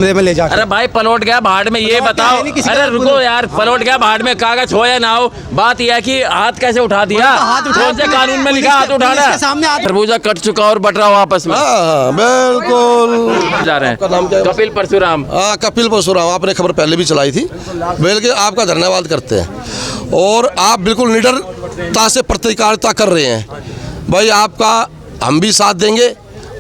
में ले जाकर। अरे भाई पलट गया भाड़ में, ये बताओ। अरे रुको यार, पलट गया भाड़ में, कागज हो या ना हो, बात यह है कि हाथ कैसे उठा दिया? कौन से कानून में लिखा हाथ उठाना? खरबूजा कट चुका और बट रहा हो आपस में। बिल्कुल जा रहे हैं कपिल परशुराम। कपिल परशुराम आपने खबर पहले भी चलाई थी, बल्कि आपका धन्यवाद करते हैं और आप बिल्कुल निडरता से पत्रकारिता कर रहे हैं। भाई आपका हम भी साथ देंगे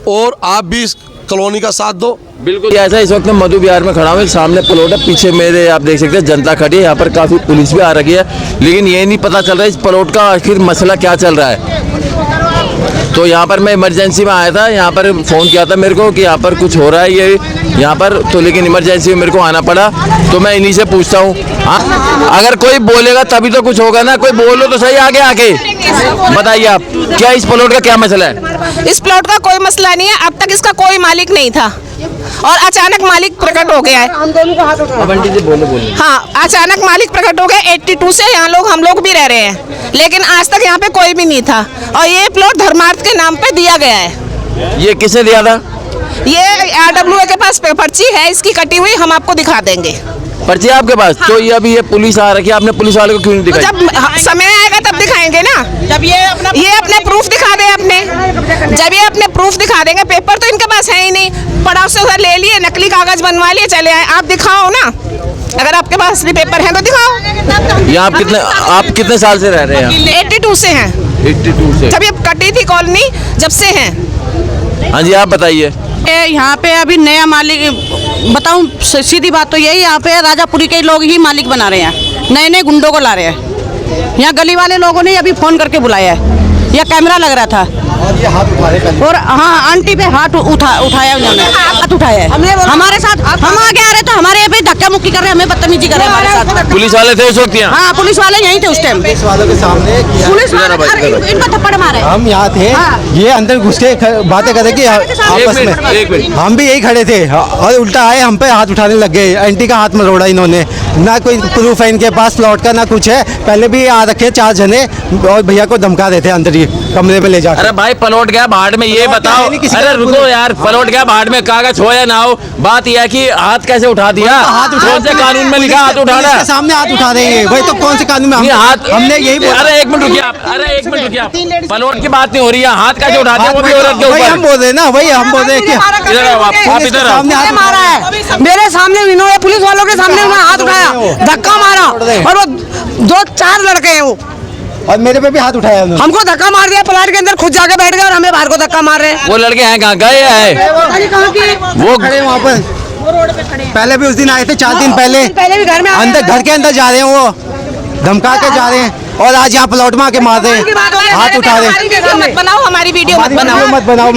और आप भी इस कॉलोनी का साथ दो। बिल्कुल ऐसा। इस वक्त मैं मधु विहार में खड़ा हूँ, सामने प्लॉट है, पीछे मेरे आप देख सकते हैं जनता खड़ी है, यहाँ पर काफ़ी पुलिस भी आ रही है, लेकिन ये नहीं पता चल रहा है इस प्लॉट का आखिर मसला क्या चल रहा है। तो यहाँ पर मैं इमरजेंसी में आया था, यहाँ पर फ़ोन किया था मेरे को कि यहाँ पर कुछ हो रहा है ये यहाँ पर, तो लेकिन इमरजेंसी में मेरे को आना पड़ा, तो मैं इन्हीं से पूछता हूँ। अगर कोई बोलेगा तभी तो कुछ होगा ना, कोई बोलो तो सही आगे आके बताइए आप, क्या इस प्लॉट का क्या मसला है? इस प्लॉट का कोई मसला नहीं है, अब तक इसका कोई मालिक नहीं था और अचानक मालिक प्रकट हो गया है। हाँ, अचानक मालिक प्रकट हो गया। 82 से यहाँ हम लोग भी रह रहे हैं, लेकिन आज तक यहाँ पे कोई भी नहीं था और ये प्लॉट धर्मार्थ के नाम पे दिया गया है। ये किसने दिया था? ये RWA के पास पर्ची है इसकी कटी हुई, हम आपको दिखा देंगे। पर्ची आपके पास? हाँ। तो ये अभी ये पुलिस आ रखी है, आपने पुलिस वाले को क्यों नहीं दिखाई? जब समय आएगा तब दिखाएंगे ना, जब ये अपने प्रूफ दिखा दे अपने, जब ये अपने प्रूफ दिखा देंगे। पेपर तो इनके पास है ही नहीं, पड़ोस से उधर ले लिए, नकली कागज बनवा लिए, चले आए। आप दिखाओ ना, अगर आपके पास असली पेपर है तो दिखाओ। ये आप कितने साल से रह रहे हैं? 82 से हैं। 82 से? जब ये कटी थी कॉलोनी, जब से हैं। हाँ जी, आप बताइए। यहाँ पे अभी नया मालिक, बताऊँ सीधी बात तो यही, यहाँ पे राजापुरी के लोग ही मालिक बना रहे हैं, नए नए गुंडों को ला रहे हैं। यहाँ गली वाले लोगों ने अभी फोन करके बुलाया है, यह कैमरा लग रहा था और ये हाथ उठा रहे और हाँ आंटी पे हाथ उठाया उन्होंने, हाथ उठाया है हमारे साथ। हम आगे आ रहे तो हमारे पे धक्का मुक्की कर रहे, हमें बदतमीजी कर रहे हमारे साथ। पुलिस वाले थे उस वक्त यहाँ? हाँ, पुलिस वाले यहीं थे उस टाइम। पुलिस वालों के सामने पुलिस वाले इनको थप्पड़ मारे। हम यहाँ थे, ये अंदर घुस के बातें कर रहे कि आपस में, हम भी यही खड़े थे और उल्टा आए हम पे हाथ उठाने लग गए। आंटी का हाथ मरोड़ा इन्होंने, ना कोई प्रूफ है इनके पास प्लॉट का, ना कुछ है। पहले भी आ रखे 4 जने और भैया को धमका देते अंदर ही कमरे में ले जाकर। अरे भाई पलट गया भाड़ में, ये बताओ। अरे रुको यार, पलट गया भाड़ में, कागज हो या ना हो, बात यह है कि हाथ कैसे उठा दिया? कौन से कानून में लिखा हाथ उठाना? सामने हाथ उठा देंगे भाई, तो कौन से कानून में हाथ? हमने यही बोला। अरे एक मिनट रुकिए आप, अरे एक मिनट रुकिए आप, पलट की बात नहीं हो रही है, हाथ कैसे उठाते हैं? वो भी औरत के ऊपर हम बोल रहे ना, वही हम बोल रहे हैं कि इधर आओ आप इधर आओ। मारा है मेरे सामने, इन्होंने पुलिस वालों के सामने हाथ उठाया, धक्का मारा और वो 2-4 लड़के हैं वो, और मेरे पे भी हाथ उठाया उन्होंने। हमको धक्का मार दिया, प्लाट के अंदर खुद जाके बैठ गए और हमें बाहर को धक्का मार रहे हैं। वो लड़के हैं कहाँ गए हैं? वो खड़े वहाँ पर, पहले भी उस दिन आए थे 4 दिन पहले भी घर में अंदर, घर के अंदर जा रहे हैं, वो धमका के जा रहे हैं और आज यहाँ प्लॉट में आके मार रहे हैं, हाथ उठा रहे हैं। मत बनाओ, हमारी वीडियो मत बनाओ, मत बनाओ,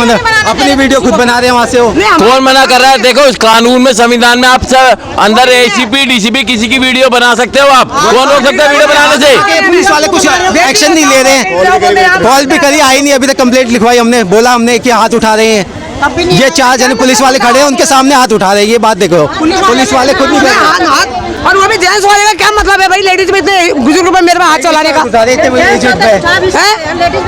अपनी वीडियो खुद बना रहे हैं वहाँ से। वो कौन मना कर रहा है? देखो इस कानून में, संविधान में आप अंदर ACP DCP किसी की वीडियो बना सकते हो आप, कौन रोक सकता है वीडियो बनाने से? पुलिस वाले कुछ एक्शन नहीं ले रहे हैं, कॉल भी करी, आई नहीं, अभी तक कंप्लेंट लिखवाई हमने, बोला हमने कि हाथ उठा रहे हैं। ये 4 जने पुलिस वाले खड़े हैं, उनके सामने हाथ उठा रहे हैं, ये बात देखो, पुलिस वाले खुद नहीं। और वो भी जेंट्स वाले का क्या मतलब है भाई? लेडीज में इतने बुजुर्ग पे मेरे पे हाथ चलाने का?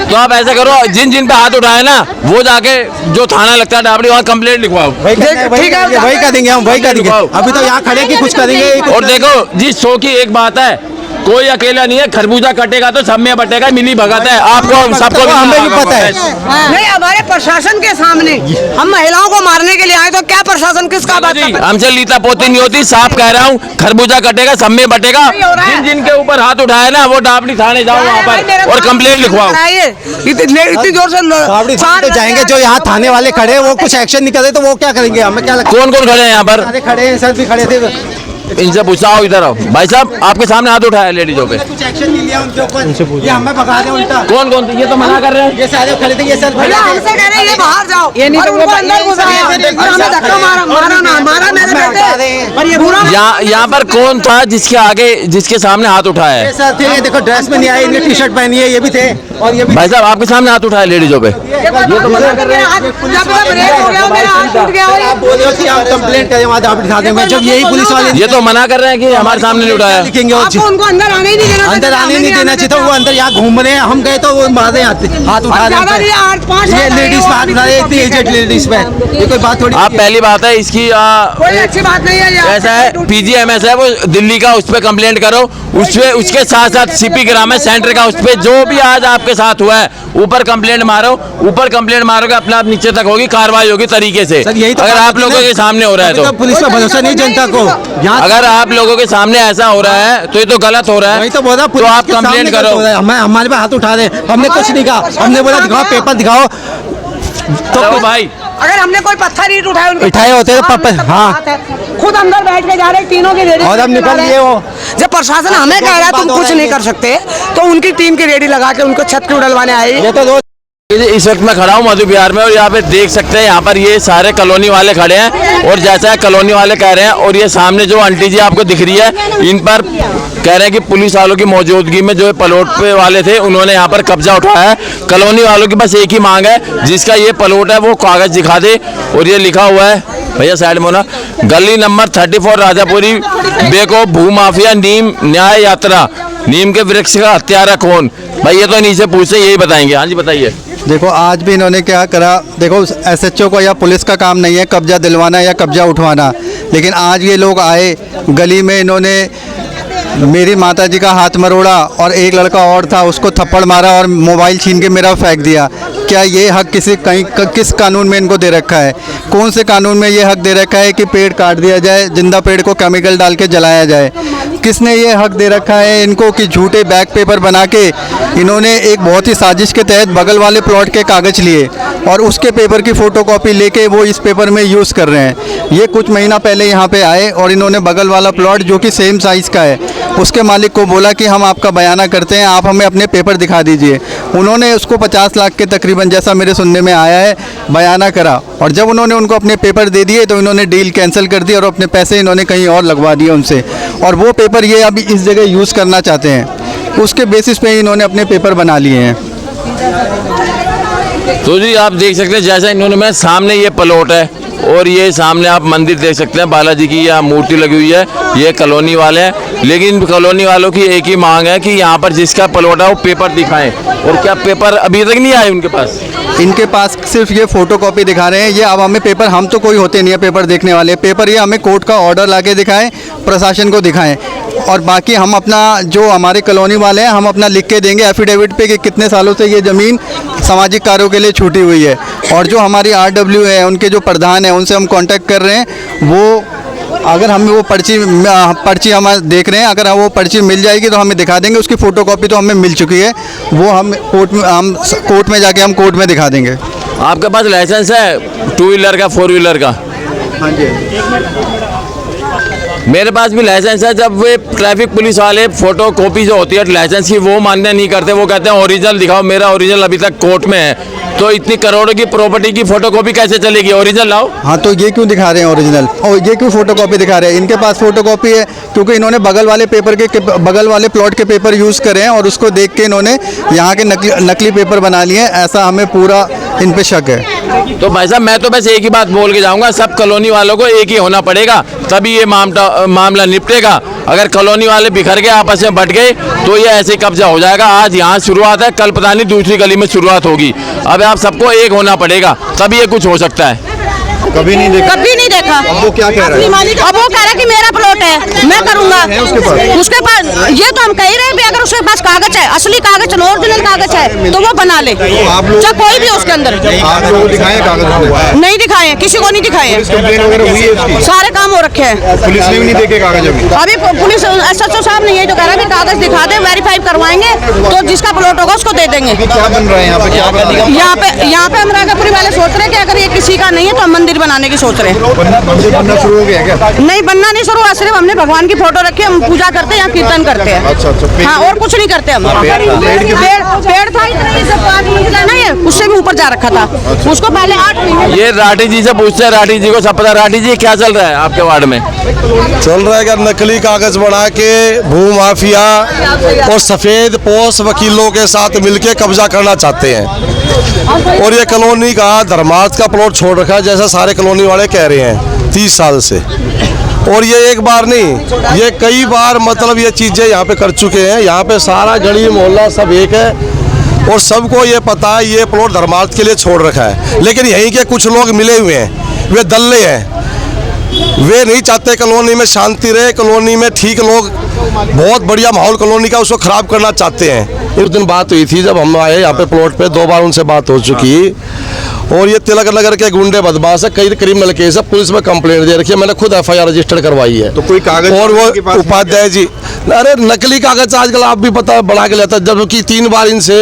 तो आप ऐसा करो, जिन जिन पे हाथ उठाए ना, वो जाके जो थाना लगता है डाबड़ी, वहाँ कंप्लेंट लिखवाओ। वही करेंगे हम, वही करेंगे। अभी तो यहाँ खड़े कि कुछ करेंगे। और देखो जिस शो की एक बात है, कोई अकेला नहीं है, खरबूजा कटेगा तो सब में बटेगा, मिली भगत है, आपको सबको हमें भी पता है। नहीं, हमारे प्रशासन के सामने हम महिलाओं को मारने के लिए आए तो क्या प्रशासन किसका बात? हमसे लीता पोती नहीं होती, साफ कह रहा हूँ, खरबूजा कटेगा सब में बटेगा। जिन जिनके ऊपर हाथ उठाए ना, वो डाबड़ी थाने जाओ वहाँ पर और कंप्लेंट लिखवाओ। इतनी जोर से जाएंगे, जो यहाँ थाने वाले खड़े वो कुछ एक्शन नहीं करे तो वो क्या करेंगे? हमें क्या लगता है? कौन कौन खड़े हैं यहाँ पर? खड़े हैं, सर भी खड़े थे। इनसे पूछा, आओ इधर आओ भाई साहब, आपके सामने हाथ उठाया लेडीजों पे, कुछ एक्शन नहीं लिया उनके ऊपर, ये हमें भगा रहे हैं उल्टा। कौन कौन? ये तो मना कर रहे हैं, ये सारे खड़े थे, ये सर खड़े थे, हमसे कह रहे हैं ये बाहर जाओ, ये नहीं तो वो अंदर घुस आए, हमें धक्का मारा ना, मारा मेरे बेटे, यहाँ पर कौन था जिसके आगे जिसके सामने हाथ उठाया है? ये सर थे, ये देखो ड्रेस में नहीं आए, इनने टी शर्ट पहनी है, ये भी थे और ये भी भाई साहब आपके सामने हाथ उठाया लेडीजों पे? आप बोल रहे हो कि आप कंप्लेंट करें वहाँ आप दिखा दें, जब यही पुलिस वाले ये तो मना कर रहे हैं कि हमारे सामने नहीं उठाया। लिखेंगे और उनको अंदर आने ही नहीं देना, अंदर आने नहीं देना चाहिए था, वो अंदर यहाँ घूम रहे हैं, हम गए तो वो मारे हाथ उठा रहे हैं, ये लेडीज पे हाथ उठा रहे हैं, इतनी एजेड लेडीज पे, ये कोई बात थोड़ी। आप पहली बात है इसकी कोई अच्छी बात नहीं है। ऐसा है पीजीएमएस है वो दिल्ली का, उस पर कंप्लेंट करो, उस पे उसके साथ साथ सीपी ग्राम है सेंटर का, उस पे जो भी आज आपके साथ हुआ है ऊपर कंप्लेंट मारो, ऊपर कंप्लेंट मारोगे अपने आप नीचे तक होगी, कार्रवाई होगी तरीके से। सर, यही तो अगर बात आप है लोगों ना। के सामने हो रहा है तो पुलिस का भरोसा नहीं जनता को, यहाँ अगर आप लोगों के सामने ऐसा हो रहा है तो ये तो गलत हो रहा है। वही तो बोला, तो आप कंप्लेंट करो। हमारे पे हाथ उठा रहे हैं, हमने कुछ नहीं कहा, हमने बोला दिखाओ पेपर दिखाओ, तो भाई अगर हमने कोई पत्थर ईंट उठाए उनके उठाए होते तो पापा हाँ खुद अंदर बैठ के जा रहे तीनों की रेडी, और अब निकल लिए वो। जब प्रशासन हमें कह रहा है तुम कुछ नहीं कर सकते, तो उनकी टीम की रेडी लगा के उनको छत के उड़लवाने आई। ये तो रोज इस वक्त मैं खड़ा हूँ मधु विहार में और यहाँ पे देख सकते हैं यहाँ पर ये सारे कॉलोनी वाले खड़े हैं और जैसा है कॉलोनी वाले कह रहे हैं और ये सामने जो आंटी जी आपको दिख रही है इन पर कह रहे हैं कि पुलिस वालों की मौजूदगी में जो प्लॉट पे वाले थे उन्होंने यहाँ पर कब्जा उठाया है। कॉलोनी वालों की बस एक ही मांग है, जिसका ये प्लॉट है वो कागज दिखा दे और ये लिखा हुआ है भैया साइड में ना, गली नंबर 34 राजापुरी बेको भू माफिया नीम न्याय यात्रा, नीम के वृक्ष का हत्यारा कौन? भाई ये तो नीचे पूछते यही बताएंगे। हाँ जी बताइए। देखो आज भी इन्होंने क्या करा, देखो एसएचओ को या पुलिस का काम नहीं है कब्जा दिलवाना या कब्जा उठवाना, लेकिन आज ये लोग आए गली में, इन्होंने मेरी माता जी का हाथ मरोड़ा और एक लड़का और था उसको थप्पड़ मारा और मोबाइल छीन के मेरा फेंक दिया। क्या ये हक किस कानून में इनको दे रखा है? कौन से कानून में ये हक दे रखा है कि पेड़ काट दिया जाए, जिंदा पेड़ को केमिकल डाल के जलाया जाए? किसने ये हक दे रखा है इनको कि झूठे बैक पेपर बना के इन्होंने एक बहुत ही साजिश के तहत बगल वाले प्लॉट के कागज़ लिए और उसके पेपर की फ़ोटोकॉपी लेके वो इस पेपर में यूज़ कर रहे हैं। ये कुछ महीना पहले यहाँ पे आए और इन्होंने बगल वाला प्लॉट जो कि सेम साइज़ का है उसके मालिक को बोला कि हम आपका बयाना करते हैं, आप हमें अपने पेपर दिखा दीजिए। उन्होंने उसको 50 लाख के तकरीबन, जैसा मेरे सुनने में आया है, बयाना करा और जब उन्होंने उनको अपने पेपर दे दिए तो इन्होंने डील कैंसिल कर दी और अपने पैसे इन्होंने कहीं और लगवा दिए उनसे, और वो पेपर ये अभी इस जगह यूज़ करना चाहते हैं। उसके बेसिस पे इन्होंने अपने पेपर बना लिए हैं। तो जी आप देख सकते हैं जैसा इन्होंने, मैं सामने ये प्लॉट है और ये सामने आप मंदिर देख सकते हैं बालाजी की, यहाँ मूर्ति लगी हुई है, ये कॉलोनी वाले हैं। लेकिन कॉलोनी वालों की एक ही मांग है कि यहाँ पर जिसका प्लॉट है वो पेपर दिखाएं, और क्या पेपर अभी तक नहीं आए उनके पास? इनके पास सिर्फ ये फ़ोटोकॉपी दिखा रहे हैं। ये अब हमें पेपर, हम तो कोई होते नहीं है पेपर देखने वाले, पेपर ये हमें कोर्ट का ऑर्डर लाके दिखाएं, प्रशासन को दिखाएं, और बाकी हम अपना जो हमारे कॉलोनी वाले हैं हम अपना लिख के देंगे एफिडेविट पे कि कितने सालों से ये ज़मीन सामाजिक कार्यों के लिए छूटी हुई है। और जो हमारी RW है, उनके जो प्रधान हैं, उनसे हम कांटेक्ट कर रहे हैं, वो अगर हमें वो पर्ची हम देख रहे हैं, अगर वो पर्ची मिल जाएगी तो हमें दिखा देंगे। उसकी फ़ोटोकॉपी तो हमें मिल चुकी है, वो हम कोर्ट में जाके हम कोर्ट में दिखा देंगे। आपके पास लाइसेंस है 2 व्हीलर का, 4 व्हीलर का? हाँ जी, मेरे पास भी लाइसेंस है। जब वे ट्रैफिक पुलिस वाले फोटो कॉपी जो होती है लाइसेंस की वो मान्य नहीं करते, वो कहते हैं ओरिजिनल दिखाओ, मेरा ओरिजिनल अभी तक कोर्ट में है। तो इतनी करोड़ों की प्रॉपर्टी की फोटोकॉपी कैसे चलेगी? ओरिजिनल लाओ। हाँ, तो ये क्यों दिखा रहे हैं ओरिजिनल, और ये क्यों फोटोकॉपी दिखा रहे हैं? इनके पास फोटोकॉपी है क्योंकि इन्होंने बगल वाले पेपर के बगल वाले प्लॉट के पेपर यूज़ करे हैं और उसको देख के इन्होंने यहाँ के नकली पेपर बना लिए हैं। ऐसा हमें पूरा इन पे शक है। तो भाई साहब मैं तो बस एक ही बात बोल के जाऊंगा, सब कॉलोनी वालों को एक ही होना पड़ेगा, तभी ये मामला निपटेगा। अगर कॉलोनी वाले बिखर गए, आपस में बट गए, तो ये ऐसे ही कब्जा हो जाएगा। आज यहाँ शुरुआत है, कल पता नहीं दूसरी गली में शुरुआत होगी। अब आप सबको एक होना पड़ेगा, तभी ये कुछ हो सकता है। कभी नहीं देखा, कभी नहीं देखा। अब वो क्या कह रहा है? अब वो कह रहा है कि मेरा प्लॉट है, मैं करूंगा। उसके पास ये तो हम कह रहे हैं भी अगर उसके पास कागज है, असली कागज, ओरिजिनल कागज है, तो वो बना ले, चाहे कोई भी उसके अंदर। आप लोगों को दिखाए कागज? नहीं दिखाए, किसी को नहीं दिखाए। कंप्लेन वगैरह हुई है इसकी? सारे काम हो रखे हैं। पुलिस ने भी नहीं देखे कागज अभी? पुलिस SHO साहब ने ये जो कह रहा है कि कागज दिखा दे, वेरीफाई करवाएंगे, तो जिसका प्लॉट होगा उसको दे देंगे। क्या बन रहा है यहाँ पे? क्या बन रहा है यहाँ पे हम राजापुरी वाले सोच रहे हैं कि अगर ये किसी का नहीं है तो हम मंदिर बनाने की सोच रहे हैं। बनना शुरू हो गया क्या? नहीं, बनना नहीं शुरू हुआ, सिर्फ हमने भगवान की फोटो रखी है, हम पूजा करते हैं, यहाँ कीर्तन करते हैं। अच्छा। हाँ, और कुछ नहीं करते हम। पेड़ था इतना, ये सब 5 मंजिला नहीं है, उससे भी ऊपर जा रखा था। उसको पहले 8 महीने। ये राठी जी से पूछते हैं, राठी जी को सब पता। राठी जी क्या चल रहा है आपके वार्ड में? चल रहा है कि नकली कागज बना के भू माफिया और सफेद पोश वकीलों के साथ मिलके कब्जा करना चाहते हैं। और ये कॉलोनी का धर्मार्थ का प्लॉट छोड़ रखा है, जैसा सारे कॉलोनी वाले कह रहे हैं 30 साल से। और ये एक बार नहीं, ये कई बार मतलब ये चीज़ें यहाँ पे कर चुके हैं। यहाँ पे सारा गली मोहल्ला सब एक है और सबको ये पता है ये प्लॉट धर्मार्थ के लिए छोड़ रखा है। लेकिन यहीं के कुछ लोग मिले हुए हैं, वे दल्ले हैं, वे नहीं चाहते कॉलोनी में शांति रहे, कॉलोनी में ठीक लोग, बहुत बढ़िया माहौल कॉलोनी का, उसको ख़राब करना चाहते हैं। उस दिन बात हुई थी जब हम आए यहाँ पे प्लॉट पे, 2 बार उनसे बात हो चुकी। और ये तिलक नगर के गुंडे बदमाश है, कई क्रिमिनल केस है, पुलिस में कंप्लेंट दे रखी है, मैंने खुद FIR रजिस्टर करवाई है। तो कोई कागज और आपके वो पास उपाध्याय जी, अरे नकली कागज आजकल आप भी पता बना के लेता, जबकि 3 बार इनसे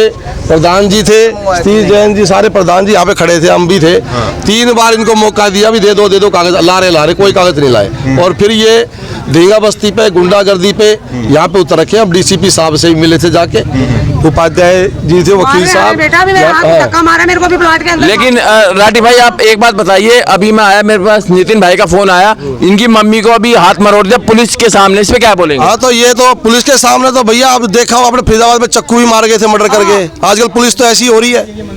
प्रधान जी थे, सतीश जैन जी, सारे प्रधान जी यहाँ पे खड़े थे, हम भी थे। 3 बार इनको मौका दिया भी दे दो कागज, ला रहे कोई कागज नहीं लाए। और फिर ये धींगा बस्ती पे गुंडागर्दी पे यहाँ पे उतर रखे। हम DCP साहब से ही मिले थे जाके, उपाध्याय जी थे, वकील साहब। लेकिन राठी भाई आप एक बात बताइए, अभी मैं आया, मेरे पास नितिन भाई का फोन आया, इनकी मम्मी को अभी हाथ मरोड़ दिया पुलिस के सामने, इस पे क्या बोलेंगे? हाँ, तो ये तो पुलिस के सामने तो भैया आप देखा हो, अपने फरीदाबाद में चक्कू भी मार गए थे मर्डर करके। आजकल पुलिस तो ऐसी हो रही है।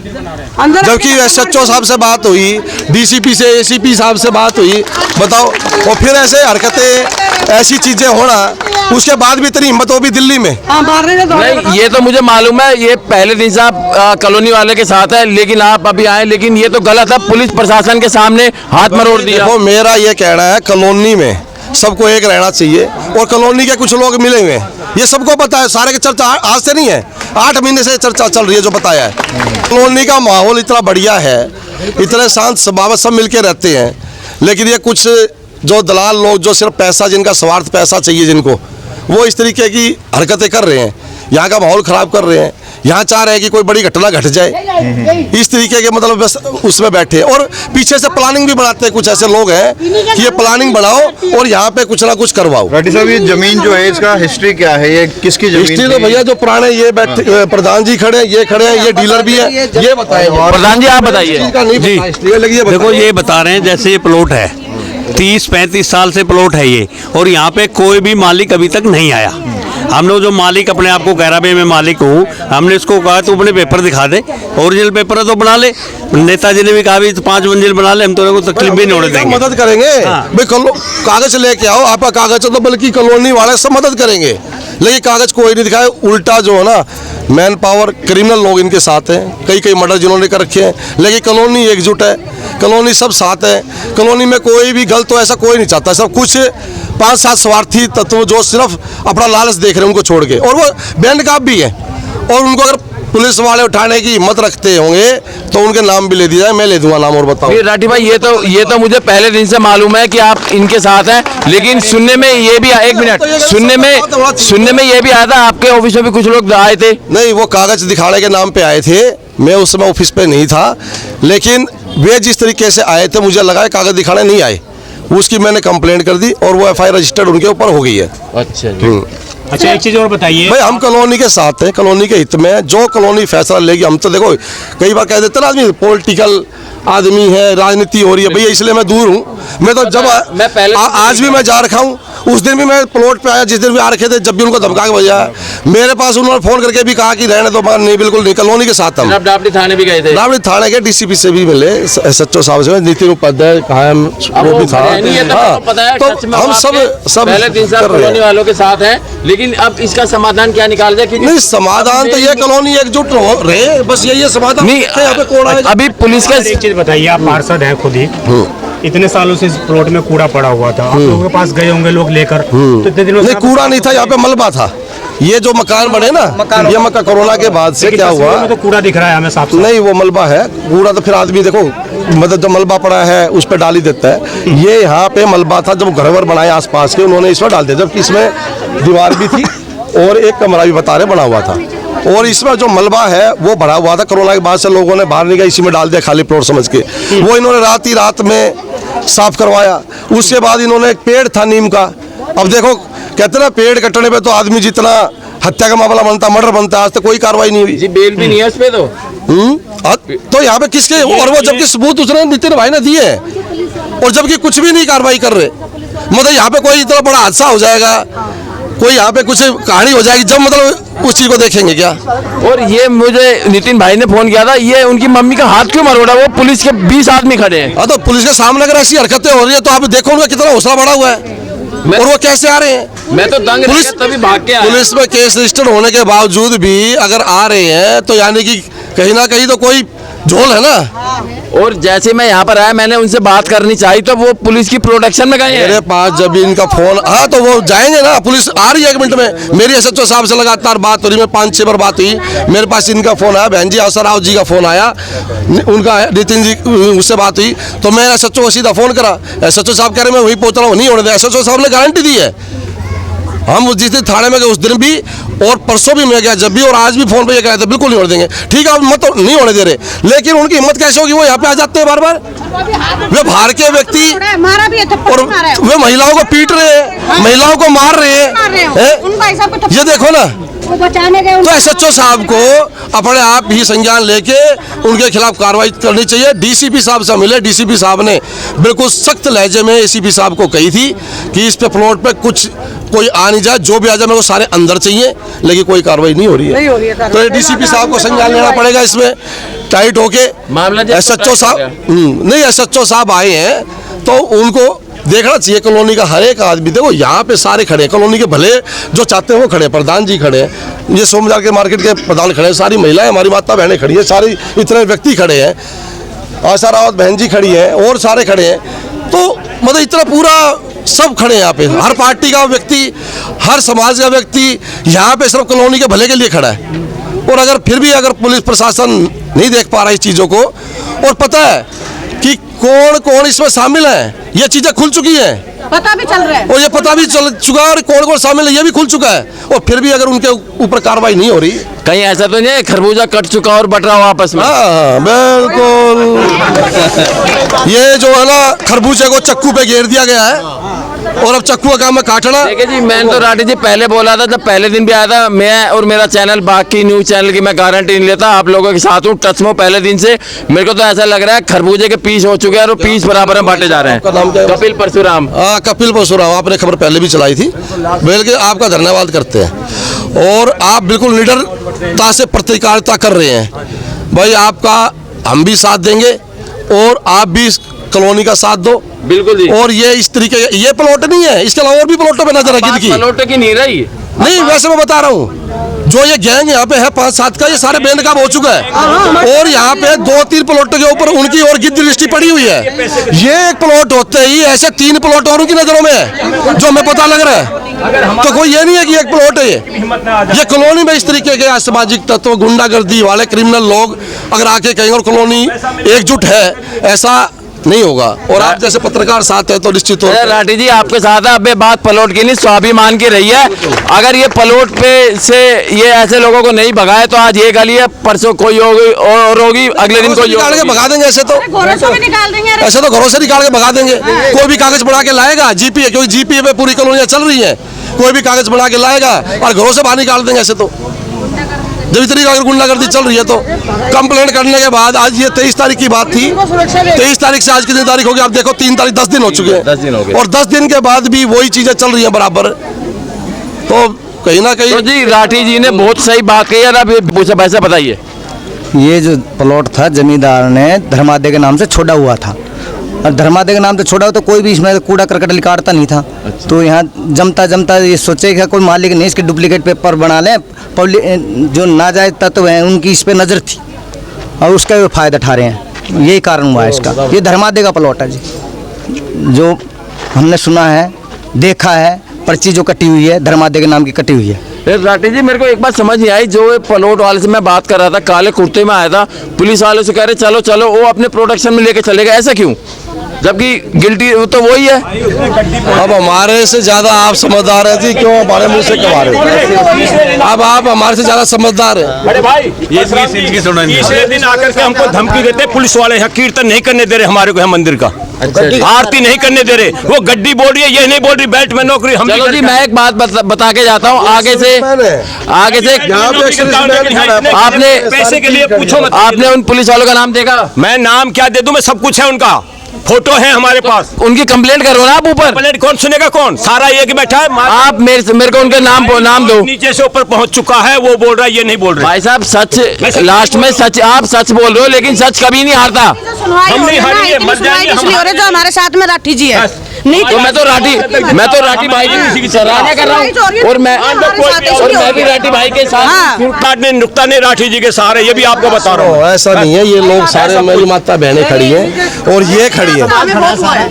जबकि SHO साहब से बात हुई, DCP से ACP साहब से बात हुई, बताओ। और फिर ऐसे हरकतें, ऐसी चीजें होना, उसके बाद भी इतनी हिम्मत हो भी दिल्ली में। नहीं, ये तो मुझे मालूम है, ये पहले दिन से आप कॉलोनी वाले के साथ है, लेकिन आप अभी आए, लेकिन ये तो गलत है, पुलिस प्रशासन के सामने हाथ मरोड़ दिया। देखो, मेरा ये कहना है कॉलोनी में सबको एक रहना चाहिए। और कॉलोनी के कुछ लोग मिले हुए हैं, ये सबको पता है, सारे की चर्चा आज से नहीं है, 8 महीने से चर्चा चल रही है, जो बताया है। कॉलोनी का माहौल इतना बढ़िया है, इतने शांत स्वभाव, सब मिलके रहते हैं। लेकिन ये कुछ जो दलाल लोग, जो सिर्फ पैसा, जिनका स्वार्थ पैसा चाहिए जिनको, वो इस तरीके की हरकतें कर रहे हैं, यहाँ का माहौल ख़राब कर रहे हैं। यहाँ चाह रहे हैं कि कोई बड़ी घटना घट जाए, इस तरीके के मतलब बस उसमें बैठे। और पीछे से प्लानिंग भी बनाते हैं, कुछ ऐसे लोग हैं कि ये प्लानिंग बनाओ और यहाँ पे कुछ ना कुछ करवाओ। राठी साहब, ये जमीन जो है, इसका हिस्ट्री क्या है? ये किसकी जमीन? हिस्ट्री तो भैया जो पुराने ये बैठे प्रधान जी खड़े हैं, ये खड़े हैं, ये डीलर भी है, ये बताएंगे। प्रधान जी आप बताइए। देखो, ये बता रहे हैं जैसे ये प्लॉट है, 30-35 साल से प्लॉट है ये, और यहाँ पे कोई भी मालिक अभी तक नहीं आया। हम लोग जो मालिक अपने आप को कह रहा है मैं मालिक हूँ, हमने इसको कहा तो अपने पेपर दिखा दे, ओरिजिनल पेपर है तो बना ले। नेताजी ने भी कहा भी 5 मंजिल बना ले, हम तो तकलीफ भी नहीं होने देंगे। मदद करेंगे भाई, कागज लेके आओ, आपका कागज है तो बल्कि कॉलोनी वाले सब मदद करेंगे। लेकिन कागज कोई नहीं दिखाए, उल्टा जो है ना, मैन पावर, क्रिमिनल लोग इनके साथ हैं, कई मर्डर जिन्होंने कर रखे हैं। लेकिन कॉलोनी एकजुट है, कॉलोनी सब साथ है, कॉलोनी में कोई भी गलत तो ऐसा कोई नहीं चाहता। सब कुछ 5-7 स्वार्थी तत्व जो सिर्फ अपना लालच देख रहे हैं, उनको छोड़ के, और वो बैंड काप भी है। और उनको अगर पुलिस वाले उठाने की हिम्मत रखते होंगे तो उनके नाम भी ले दिया जाए, मैं ले दूंगा नाम। और बताओ राठी भाई, ये तो मुझे पहले दिन से मालूम है कि आप इनके साथ हैं, लेकिन सुनने में ये भी, एक मिनट, सुनने में ये भी आया था आपके ऑफिस में भी कुछ लोग आए थे। नहीं, वो कागज दिखाने के नाम पे आए थे, मैं उस समय ऑफिस पे नहीं था। लेकिन वे जिस तरीके से आए थे, मुझे लगा कागज दिखाने नहीं आए, उसकी मैंने कंप्लेंट कर दी और वो FIR रजिस्टर्ड उनके ऊपर हो गई है। अच्छा, एक चीज और बताइए भाई, हम कॉलोनी के साथ हैं, कॉलोनी के हित में जो कॉलोनी फैसला लेगी। हम तो देखो कई बार कह देते ना, आदमी पॉलिटिकल आदमी है, राजनीति हो रही है भैया, इसलिए मैं दूर हूँ। मैं तो जब आज भी मैं जा रखा हूँ, उस दिन भी मैं प्लॉट पे आया, जिस दिन भी आ रखे थे, जब भी उनको धमका के बजाया, मेरे पास उन्होंने फोन करके भी कहा कि रहने दो, मगर नहीं, बिल्कुल नहीं, कॉलोनी के साथ हम डाबली थाने भी गए थे। डाबली थाने के DCP से भी मिले, SHO साहब से, नितिन उपाध्याय कायम वो भी था। तो हम सब पहले दिन से कॉलोनी वालों के साथ हैं, लेकिन अब इसका समाधान क्या निकाल जाए? नहीं, समाधान तो ये कॉलोनी एकजुट रहे, बस यही है समाधान। नहीं, अभी पुलिस का एक चीज बताइए, आप पार्षद हैं खुद ही, इतने सालों से इस प्लॉट में कूड़ा पड़ा हुआ था, आप लोगों के पास गए होंगे लोग लेकर, तो इतने दिनों से नहीं, कूड़ा नहीं था, यहाँ पे मलबा था। ये जो मकान बने ना, ये मक्का कोरोना के बाद से क्या हुआ, तो कूड़ा दिख रहा है हमें साफ। नहीं, वो मलबा है, कूड़ा तो फिर आदमी देखो, मतलब जो मलबा पड़ा है उस पर डाल ही देता है। ये यहाँ पे मलबा था, जब घर वर बनाए आसपास के, उन्होंने इसमें डाल दिया, जबकि इसमें दीवार भी थी और एक कमरा भी बता रहे बना हुआ था। और इसमें जो मलबा है वो भरा हुआ था, कोरोना के बाद से लोगों ने बाहर नहीं गया, इसी में डाल दिया खाली प्लॉट समझ के। वो इन्होंने रात ही रात में साफ करवाया। उसके बाद इन्होंने एक पेड़ था नीम का, अब देखो कहते ना पेड़ कटने पे तो आदमी जितना हत्या का मामला बनता, मर्डर बनता, आज तक कोई कार्रवाई नहीं हुई जी। बेल भी नहीं है इस पे तो। तो यहाँ पे किसके, और वो जबकि सबूत उसने नितिन भाई ने दिए और जबकि कुछ भी नहीं कार्रवाई कर रहे। मतलब यहाँ पे कोई इतना बड़ा हादसा हो जाएगा, कोई यहाँ पे कुछ कहानी हो जाएगी, जब मतलब उस चीज को देखेंगे क्या। और ये मुझे नितिन भाई ने फोन किया था, ये उनकी मम्मी का हाथ क्यों मरोड़ा, वो पुलिस के 20 आदमी खड़े हैं। हाँ तो पुलिस के सामने अगर ऐसी हरकतें हो रही है तो आप देखो उनका कितना हौसला बढ़ा हुआ है और वो कैसे आ रहे हैं। मैं तो दंग रह गया, तभी भाग के आया। पुलिस में केस रजिस्टर्ड होने के बावजूद भी अगर आ रहे हैं तो यानी कि कहीं ना कहीं तो कोई झोल है ना। और जैसे मैं यहाँ पर आया, मैंने उनसे बात करनी चाहिए तो वो पुलिस की प्रोटेक्शन में गए हैं। मेरे पास जब भी इनका फोन, हाँ तो वो जाएंगे ना, पुलिस आ रही है 1 मिनट में। मेरी एसएचओ साहब से लगातार बात हो रही है, 5-6 बार बात हुई। मेरे पास इनका फोन आया, बहन जी अवसर राव जी का फोन आया, उनका नितिन जी उससे बात हुई, तो मैं एसएचओ को सीधा फोन करा। एसएचओ साहब कह रहे मैं वहीं पहुंच रहा हूँ, नहीं होने दे। एसएचओ साहब ने गारंटी दी है। हम जिस दिन थाने में गए उस दिन भी और परसों भी मैं गया जब भी, और आज भी फोन पे ये कह रहे थे बिल्कुल नहीं होने देंगे। ठीक है आप मत नहीं होने दे रहे, लेकिन उनकी हिम्मत कैसे होगी, वो यहाँ पे आ जाते हैं बार बार। वे बाहर के व्यक्ति और वे महिलाओं को पीट रहे हैं, महिलाओं को मार रहे हैं। ये देखो ना, तो एसएचओ साहब को अपने आप ही संज्ञान लेके उनके खिलाफ कार्रवाई करनी चाहिए। डीसीपी साहब से मिले, डीसीपी साहब ने बिल्कुल सख्त लहजे में एसीपी साहब को कही थी कि इस पे प्लॉट पे कुछ कोई आ नहीं जाए, जो भी आ जाए मेरे को सारे अंदर चाहिए, लेकिन कोई कार्रवाई नहीं हो रही है। तो डीसीपी साहब को संज्ञान लेना पड़ेगा इसमें टाइट होके। मामला एसएचओ साहब नहीं, एसएचओ साहब आए हैं तो उनको देखना चाहिए कॉलोनी का हर एक आदमी। देखो यहाँ पे सारे खड़े हैं, कॉलोनी के भले जो चाहते हैं वो खड़े हैं, प्रधान जी खड़े हैं, ये सोमवार के मार्केट के प्रधान खड़े हैं, सारी महिलाएं हमारी माता बहनें खड़ी है, सारी इतने व्यक्ति खड़े हैं, आशा रावत बहन जी खड़ी है और सारे खड़े हैं। तो मतलब इतना पूरा सब खड़े हैं यहाँ पे, हर पार्टी का व्यक्ति, हर समाज का व्यक्ति यहाँ पे सिर्फ कॉलोनी के भले के लिए खड़ा है। और अगर फिर भी अगर पुलिस प्रशासन नहीं देख पा रहा इस चीज़ों को, और पता है कि कौन कौन इसमें शामिल है, ये चीजें खुल चुकी हैं, पता भी चल रहा है, और ये पता भी चल चुका है और कौन कौन शामिल है ये भी खुल चुका है, और फिर भी अगर उनके ऊपर कार्रवाई नहीं हो रही। कहीं ऐसा तो नहीं है खरबूजा कट चुका और बट रहा हो आपस में? हाँ बिल्कुल, ये जो है ना खरबूजे को चक्कू पे घेर दिया गया है और अब चक्कू का काम है काटना। देखिए जी, मैंने तो राठी जी पहले बोला था, जब पहले दिन भी आया था, मैं और मेरा चैनल बाकी न्यूज चैनल की मैं गारंटी नहीं लेता, आप लोगों के साथ हूँ, टच में पहले दिन से। मेरे को तो ऐसा लग रहा है खरबूजे के पीस हो चुके हैं और पीस बराबर में बांटे जा रहे हैं। कपिल परशुराम। हाँ कपिल परशुराम, आपने खबर पहले भी चलाई थी, बल्कि आपका धन्यवाद करते हैं और आप बिल्कुल निडरता से पत्रकारिता कर रहे हैं। भाई आपका हम भी साथ देंगे और आप भी कॉलोनी का साथ दो। बिल्कुल जी। और ये इस तरीके, ये प्लॉट नहीं है, इसके अलावा और भी प्लॉटों पे नजर रखी थी। प्लॉट की नहीं रही नहीं, वैसे मैं बता रहा हूँ, जो ये गैंग यहाँ पे है 5-7 का, ये सारे बेनकाब हो चुका है और यहाँ पे 2-3 प्लॉटों के ऊपर उनकी और गिद्ध लिस्टी पड़ी हुई है। ये एक प्लॉट होते ही ऐसे 3 प्लॉट और उनकी नजरों में है, जो हमें पता लग रहा है। तो कोई ये नहीं है कि एक प्लॉट है ये कॉलोनी में इस तरीके के असामाजिक तत्व, गुंडागर्दी वाले क्रिमिनल लोग अगर आके कहेंगे और कॉलोनी एकजुट है, ऐसा नहीं होगा। और आप जैसे पत्रकार साथ है तो निश्चित तौर पर राठी जी आपके साथ है। अब ये बात प्लॉट की नहीं, स्वाभिमान की रही है। अगर ये प्लॉट पे से ये ऐसे लोगों को नहीं भगाए तो आज ये गली है, परसों कोई होगी और होगी, अगले दिन कोई निकाल के भगा देंगे। ऐसे तो घरों से भी निकाल देंगे, ऐसे तो घरों से निकाल के भगा देंगे। कोई भी कागज बना के लाएगा जीपीए, क्योंकि जीपीए पे पूरी कॉलोनियां चल रही है, कोई भी कागज बना के लाएगा और घरों से बाहर निकाल देंगे। ऐसे तो जब इतनी अगर गुंडागर्दी चल रही है तो कंप्लेंट करने के बाद, आज ये 23 तारीख की बात थी, 23 तारीख से आज कितनी तारीख होगी आप देखो, 3 तारीख, 10 दिन हो चुके हैं। 10 दिन हो गए और 10 दिन के बाद भी वही चीजें चल रही हैं बराबर। तो कहीं ना कहीं तो जी राठी जी ने बहुत सही बात कही है। अब पूछा वैसे बताइए, ये जो प्लॉट था जमींदार ने धर्मादे के नाम से छोड़ा हुआ था, और धर्मादे के नाम से छोड़ा हुआ तो कोई भी इसमें कूड़ा करकट निकालता नहीं था। तो यहाँ जमता ये सोचे कि कोई मालिक नहीं, इसके डुप्लीकेट पेपर बना लें, पब्लिक जो नाजायज तत्व हैं उनकी इस पर नज़र थी और उसका भी फ़ायदा उठा रहे हैं। यही कारण हुआ है इसका। ये धर्मादे का प्लॉट है जी, जो हमने सुना है, देखा है, पर्ची जो कटी हुई है धर्मादे के नाम की कटी हुई है। राठी जी मेरे को एक बात समझ नहीं आई, जो प्लॉट वाले से मैं बात कर रहा था, काले कुर्ते में आया था, पुलिस वाले से कह रहे चलो चलो, वो अपने प्रोटेक्शन में लेके चलेगा, ऐसा क्यों? जबकि गिल्टी तो वही है। अब हमारे से ज्यादा आप समझदार हैं जी, क्यों हमारे मुंह से कमा रहे? अब आप हमारे से ज्यादा समझदार हैं। अरे भाई ये तीसरे दिन आकर के हमको धमकी देते, पुलिस वाले यहाँ कीर्तन नहीं करने दे रहे हमारे को, है मंदिर का। आरती नहीं करने दे रहे, वो गड्डी बोल रही है, ये नहीं बोल रही बेल्ट में नौकरी हम चलो जी, मैं एक बात बता के जाता हूँ आगे से आपने पैसे के लिए पूछो मत। आपने उन पुलिस वालों का नाम देखा? मैं नाम क्या दे दूं, मैं सब कुछ है उनका, फोटो है हमारे पास। उनकी कंप्लेंट करो ना आप ऊपर। कंप्लेंट कौन सुनेगा, कौन? सारा एक बैठा है। आप मेरे को उनके नाम दो। नीचे से ऊपर पहुंच चुका है, वो बोल रहा है, ये नहीं बोल रहा। भाई साहब सच लास्ट में सच, आप सच बोल रहे हो, लेकिन सच कभी नहीं हारता। हम नहीं हारेंगे, मर जाएंगे हम। जो हमारे साथ में राठी जी है, नहीं तो मैं तो राठी भाई की सराहना कर रहा हूँ, और मैं भी राठी भाई के साथ नुकता नहीं राठी जी के सहारे, ये भी आपको बता रहा हूँ। ऐसा नहीं है, ये लोग सारे मेरी माता बहनें खड़ी हैं और ये खड़ी है,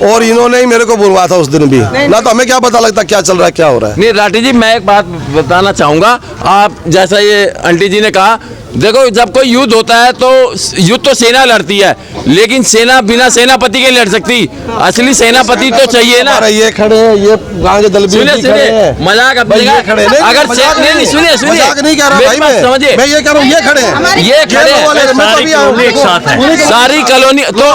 और इन्होंने ही मेरे को बुलवाया था उस दिन भी, ना तो हमें क्या पता लगता क्या चल रहा है, क्या हो रहा है। नहीं राठी जी, मैं एक बात बताना चाहूंगा, आप जैसा ये आंटी जी ने कहा, देखो जब कोई युद्ध होता है तो युद्ध तो सेना लड़ती है, लेकिन सेना बिना सेनापति के लड़ सकती, असली सेनापति तो चाहिए ना। ये खड़े हैं, ये गांव के दलबीर जी खड़े हैं। मजाक खड़े नहीं, अगर सुनिए मजाक नहीं कह रहा भाई, समझिए, मैं ये कह रहा हूँ, ये खड़े हैं, ये खड़े हैं, सारी कॉलोनी तो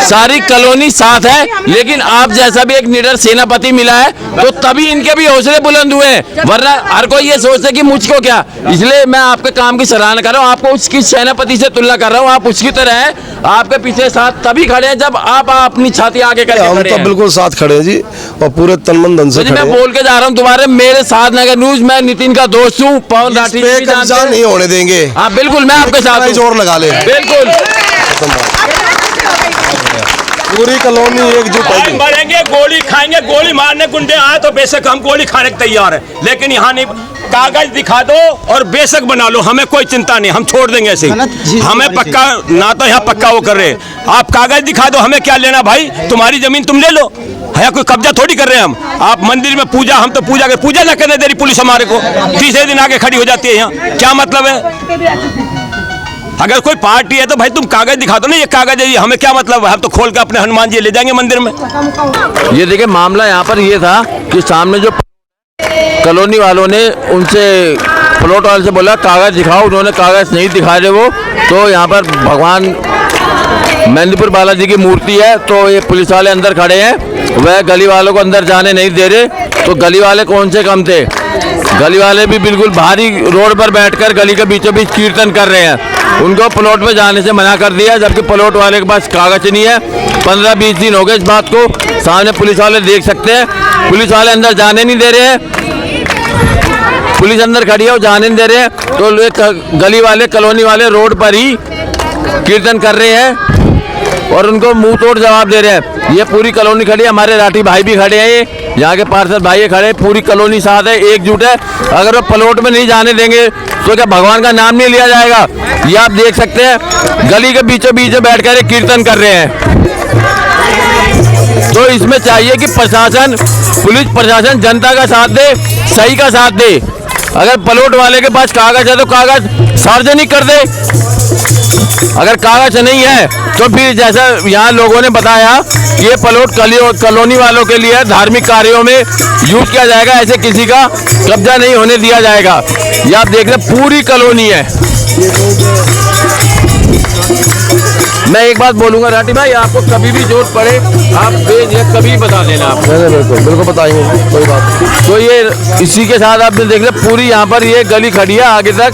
सारी कॉलोनी साथ है, लेकिन आप जैसा भी एक निडर सेनापति मिला है तो तभी इनके भी हौसले बुलंद हुए, वरना हर कोई ये सोचते कि मुझको क्या। इसलिए मैं आपके काम की सराहना कर रहा हूँ, आपको उसकी सेनापति से तुलना कर रहा हूँ, आप उसकी तरह हैं, आपके पीछे साथ तभी खड़े हैं जब आप अपनी छाती आगे करके हम खड़े तो हैं। बिल्कुल साथ खड़े हैं जी, और पूरे तन मन धन से तो मैं बोल के जा रहा हूँ तुम्हारे, मेरे साथ नगर न्यूज, मैं नितिन का दोस्त हूँ, पवन राठी जी कब्जा नहीं होने देंगे। हाँ बिल्कुल, मैं आपके साथ हूँ। जोर लगा ले, बिल्कुल पूरी कॉलोनी एकजुट है। मरेंगे, गोली खाएंगे, गोली मारने गुंडे आए तो बेशक हम गोली खाने को तैयार है, लेकिन यहाँ नहीं। कागज दिखा दो और बेशक बना लो, हमें कोई चिंता नहीं, हम छोड़ देंगे ऐसे ही। हमें पक्का ना, तो यहाँ पक्का वो कर रहे हैं, आप कागज दिखा दो, हमें क्या लेना भाई, तुम्हारी जमीन तुम ले लो, है कोई कब्जा थोड़ी कर रहे हैं हम। आप मंदिर में पूजा, हम तो पूजा ना करने दे रही पुलिस हमारे को, तीसरे दिन आके खड़ी हो जाती है यहाँ, क्या मतलब है? अगर कोई पार्टी है तो भाई तुम कागज दिखा दो ना, ये कागज है, ये हमें क्या मतलब है, हम तो खोल के अपने हनुमान जी ले जाएंगे मंदिर में। ये देखिए मामला यहाँ पर ये था कि सामने जो कॉलोनी वालों ने उनसे प्लॉट वाले से बोला कागज दिखाओ, उन्होंने कागज नहीं दिखा रहे वो, तो यहाँ पर भगवान मेहंदीपुर बालाजी की मूर्ति है, तो ये पुलिस वाले अंदर खड़े हैं, वह गली वालों को अंदर जाने नहीं दे रहे। तो गली वाले कौन से कम थे, गली वाले भी बिल्कुल भारी रोड पर बैठकर गली के बीचों बीच कीर्तन कर रहे हैं, उनको प्लॉट में जाने से मना कर दिया, जबकि प्लॉट वाले के पास कागज नहीं है। 15-20 दिन हो गए इस बात को, सामने पुलिस वाले देख सकते हैं, पुलिस वाले अंदर जाने नहीं दे रहे हैं, पुलिस अंदर खड़ी है वो जाने नहीं दे रहे हैं, तो गली वाले कॉलोनी वाले रोड पर ही कीर्तन कर रहे हैं और उनको मुंह तोड़ जवाब दे रहे हैं। ये पूरी कॉलोनी खड़ी है, हमारे राठी भाई भी खड़े हैं, ये यहाँ के पार्षद भाई खड़े, पूरी कॉलोनी साथ है, एकजुट है। अगर वो प्लॉट में नहीं जाने देंगे तो क्या भगवान का नाम नहीं लिया जाएगा? ये आप देख सकते हैं, गली के बीचों बीच बैठकर कीर्तन कर रहे हैं। तो इसमें चाहिए कि प्रशासन, पुलिस प्रशासन जनता का साथ दे, सही का साथ दे। अगर प्लॉट वाले के पास कागज है तो कागज सार्वजनिक कर दे, अगर कागज नहीं है तो फिर जैसा यहाँ लोगों ने बताया कि ये प्लॉट कॉलोनी वालों के लिए धार्मिक कार्यों में यूज किया जाएगा, ऐसे किसी का कब्जा नहीं होने दिया जाएगा। ये आप देख रहे पूरी कॉलोनी है। मैं एक बात बोलूंगा राठी भाई, आपको कभी भी जरूरत पड़े आप बेझिझक कभी बता देना। आप बिल्कुल बताएंगे, कोई बात नहीं। तो ये इसी के साथ आप देख रहे पूरी यहाँ पर ये गली खड़ी है आगे तक।